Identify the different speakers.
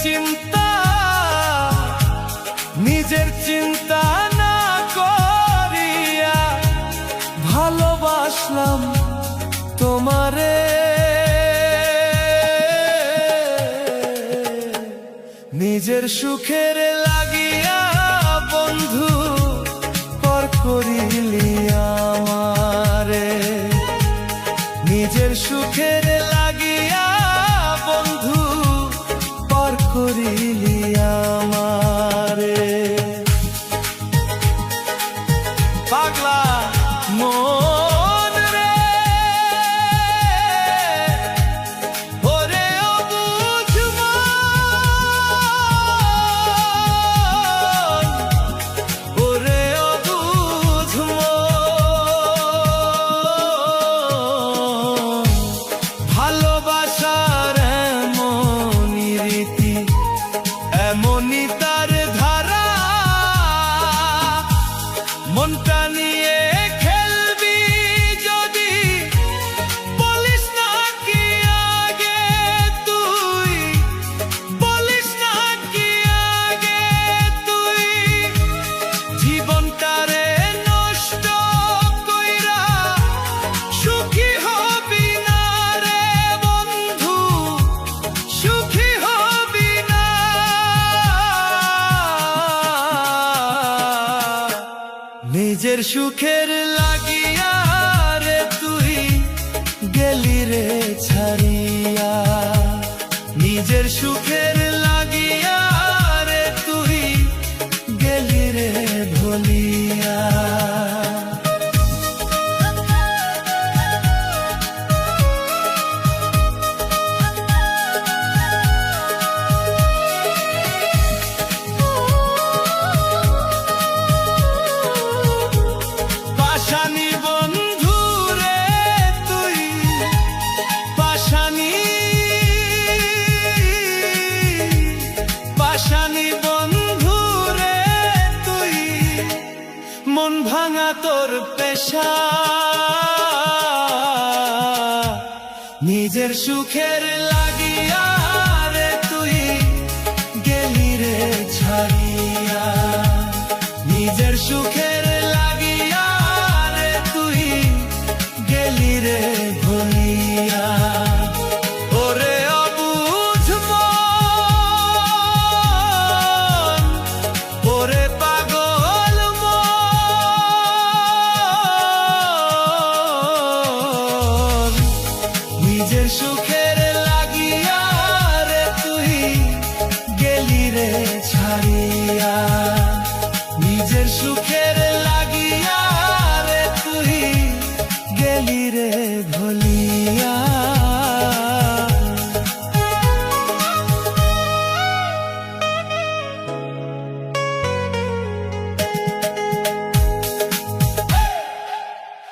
Speaker 1: চিন্তা, নিজের চিন্তা না করিয়া ভালোবাসলাম তোমারে। নিজের সুখের লাগিয়া বন্ধু পর করিলি আমারে। নিজের সুখের লাগিয়া বন্ধু পর করিলি আমারে। পাগলা মন রে, ওরে অবুঝ মন, ওরে অবুঝ মন। ভালোবাসার এমনই রীতি, এমনই তার ধারা, মনটা নিয়ে খেলবি যদি বলিস না কি আগে, তুই বলিস না কি আগে, তুই জীবনটারে নষ্ট কইরা সুখী হবি না রে বন্ধু, সুখী হবি না। নিজের সুখের লাগিয়া রে তুই গেলি রে ছাড়িয়া, নিজের সুখের লাগিয়া রে তুই গেলি রে ভুলিয়া। পাশানি বন্ধু রে তুই, পাশানি, পাশানি বন্ধু রে তুই, মন ভাঙা তোর পেশা। নিজের সুখের লাগিয়া রে তুই গেলি রে ছাড়িয়া, নিজের সুখের লাগিয়া রে তুই গেলি রে ভুলিয়া। ওরে অবুঝ মন, ওরে পাগল মন। নিজের সুখের লাগিয়া রে তুই গেলি রে ছাড়িয়া, নিজের সুখের